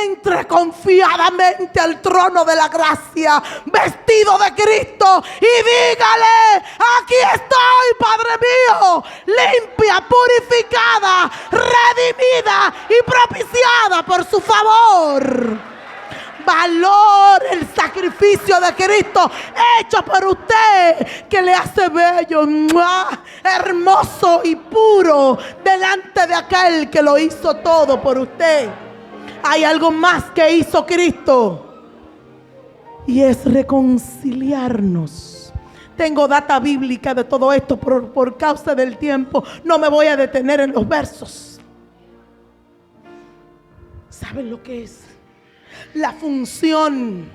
Speaker 3: entre confiadamente al trono de la gracia, vestido de Cristo, y dígale: aquí estoy, Padre mío, limpia, purificada, redimida y propiciada por su favor. Valor el sacrificio de Cristo hecho por usted, que le hace bello, hermoso y puro delante de aquel que lo hizo todo por usted. Hay algo más que hizo Cristo, y es reconciliarnos. Tengo data bíblica de todo esto, por causa del tiempo no me voy a detener en los versos. ¿Saben lo que es la función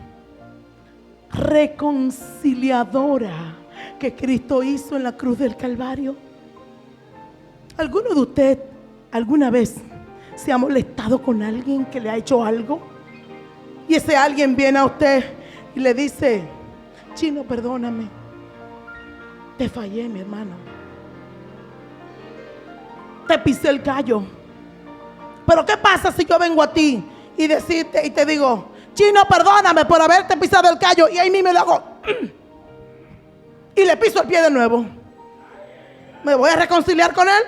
Speaker 3: reconciliadora que Cristo hizo en la cruz del Calvario? ¿Alguno de ustedes alguna vez se ha molestado con alguien que le ha hecho algo? Y ese alguien viene a usted y le dice: Chino, perdóname, te fallé, mi hermano, te pisé el gallo. Pero ¿qué pasa si yo vengo a ti y decirte y te digo: Chino, perdóname por haberte pisado el callo, y ahí mismo le hago y le piso el pie de nuevo? ¿Me voy a reconciliar con él?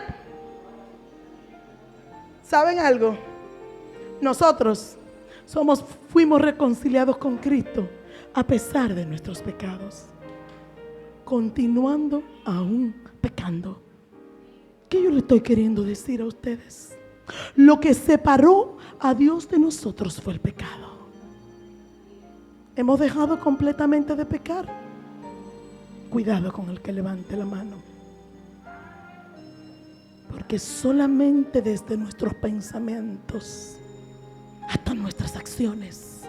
Speaker 3: ¿Saben algo? Nosotros fuimos reconciliados con Cristo a pesar de nuestros pecados, continuando aún pecando. ¿Qué yo le estoy queriendo decir a ustedes? Lo que separó a Dios de nosotros fue el pecado. ¿Hemos dejado completamente de pecar? Cuidado con el que levante la mano, porque solamente desde nuestros pensamientos hasta nuestras acciones,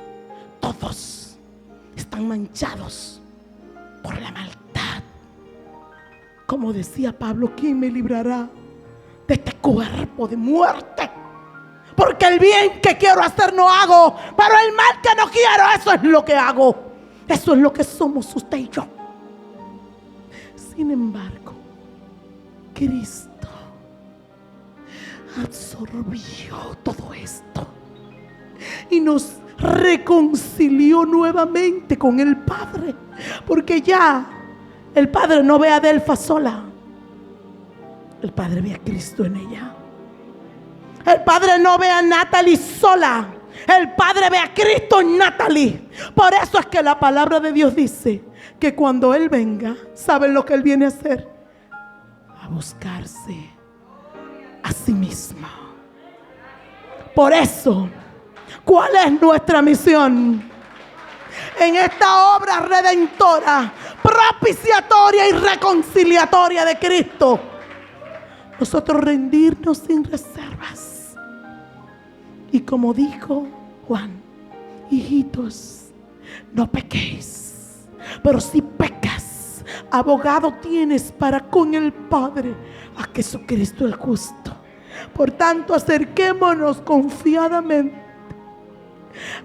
Speaker 3: todos están manchados por la maldad. Como decía Pablo: ¿quién me librará de este cuerpo de muerte? Porque el bien que quiero hacer no hago, pero el mal que no quiero, eso es lo que hago. Eso es lo que somos usted y yo. Sin embargo, Cristo absorbió todo esto y nos reconcilió nuevamente con el Padre, porque ya el Padre no ve a Adelfa sola, el Padre ve a Cristo en ella. El Padre no ve a Natalie sola, el Padre ve a Cristo en Natalie. Por eso es que la palabra de Dios dice que cuando Él venga, ¿saben lo que Él viene a hacer? A buscarse a sí mismo. Por eso, ¿cuál es nuestra misión? En esta obra redentora, propiciatoria y reconciliatoria de Cristo, nosotros rendirnos sin reservas. Y como dijo Juan, hijitos, no pequéis, pero si pecas, abogado tienes para con el Padre, a Jesucristo el justo. Por tanto, acerquémonos confiadamente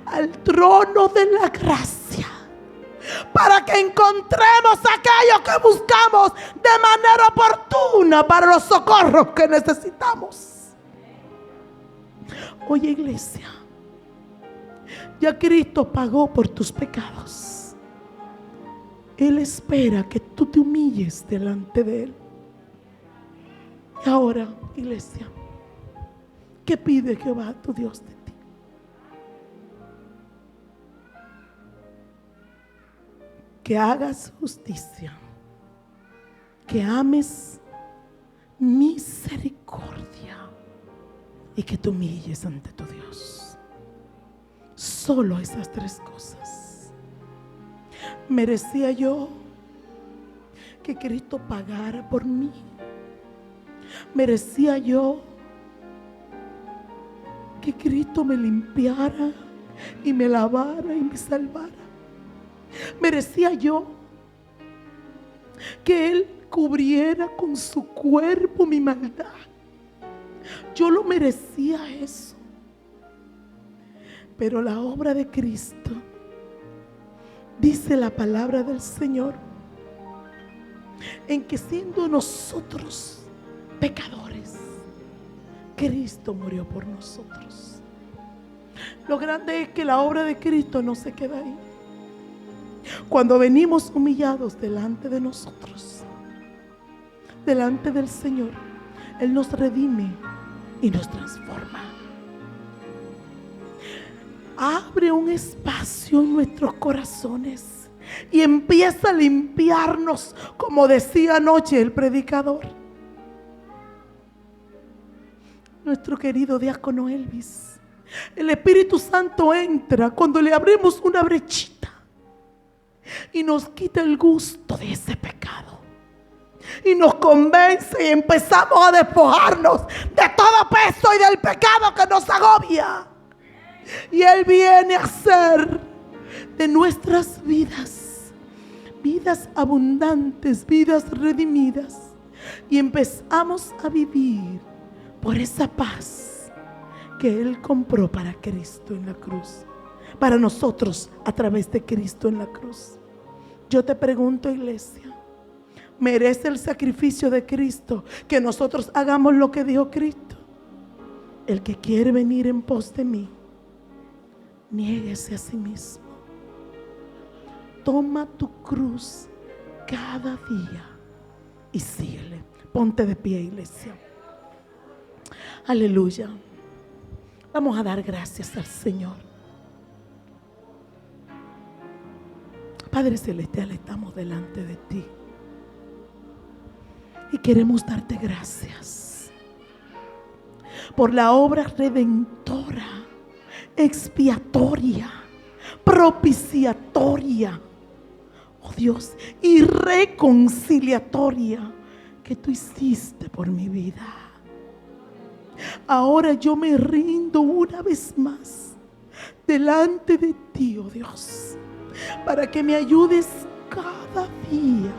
Speaker 3: al trono de la gracia, para que encontremos aquello que buscamos de manera oportuna para los socorros que necesitamos. Oye, iglesia, ya Cristo pagó por tus pecados. Él espera que tú te humilles delante de Él. Y ahora, iglesia, ¿qué pide Jehová tu Dios de ti? Que hagas justicia, que ames misericordia y que te humilles ante tu Dios. Solo esas tres cosas. ¿Merecía yo que Cristo pagara por mí? ¿Merecía yo que Cristo me limpiara y me lavara y me salvara? ¿Merecía yo que Él cubriera con su cuerpo mi maldad? Yo lo merecía eso. Pero la obra de Cristo, dice la palabra del Señor, en que siendo nosotros pecadores, Cristo murió por nosotros. Lo grande es que la obra de Cristo no se queda ahí. Cuando venimos humillados delante de nosotros, delante del Señor, Él nos redime y nos transforma. Abre un espacio en nuestros corazones y empieza a limpiarnos, como decía anoche el predicador, nuestro querido diácono Elvis. El Espíritu Santo entra cuando le abrimos una brechita y nos quita el gusto de ese pecado y nos convence y empezamos a despojarnos de todo peso y del pecado que nos agobia. Y Él viene a hacer de nuestras vidas vidas abundantes, vidas redimidas, y empezamos a vivir por esa paz que Él compró para Cristo en la cruz, para nosotros a través de Cristo en la cruz. Yo te pregunto, iglesia, ¿merece el sacrificio de Cristo que nosotros hagamos lo que dijo Cristo? El que quiere venir en pos de mí, niéguese a sí mismo. Toma tu cruz cada día y síguele. Ponte de pie, iglesia. Aleluya. Vamos a dar gracias al Señor. Padre Celestial, estamos delante de ti y queremos darte gracias por la obra redentora, expiatoria, propiciatoria, oh Dios, y reconciliatoria que tú hiciste por mi vida. Ahora yo me rindo una vez más delante de ti, oh Dios, para que me ayudes cada día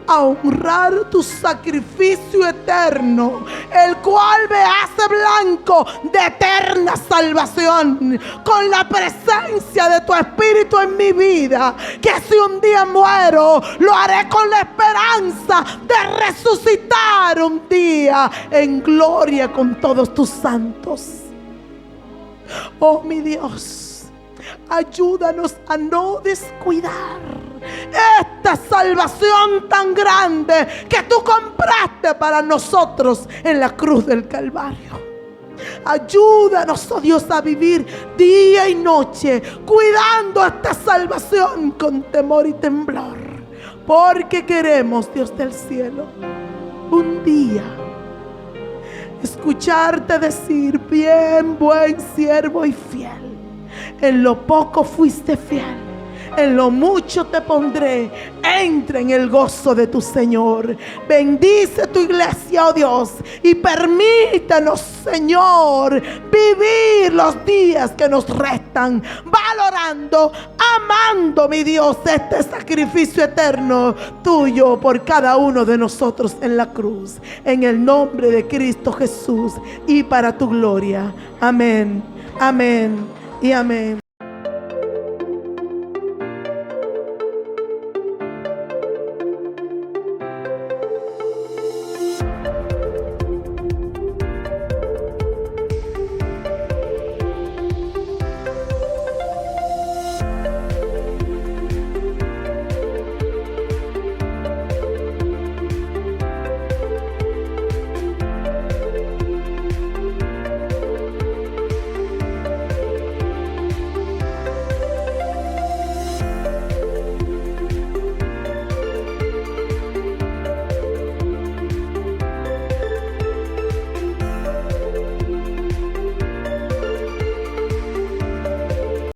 Speaker 3: a honrar tu sacrificio eterno, el cual me hace blanco tiempo de eterna salvación, con la presencia de tu Espíritu en mi vida, que si un día muero, lo haré con la esperanza de resucitar un día en gloria con todos tus santos. Oh mi Dios, ayúdanos a no descuidar esta salvación tan grande que tú compraste para nosotros en la cruz del Calvario. Ayúdanos, oh Dios, a vivir día y noche cuidando esta salvación con temor y temblor, porque queremos, Dios del cielo, un día escucharte decir: bien, buen siervo y fiel, en lo poco fuiste fiel, en lo mucho te pondré, entra en el gozo de tu Señor. Bendice tu iglesia, oh Dios, y permítanos, Señor, vivir los días que nos restan, valorando, amando, mi Dios, este sacrificio eterno tuyo por cada uno de nosotros en la cruz, en el nombre de Cristo Jesús y para tu gloria. Amén, amén y amén.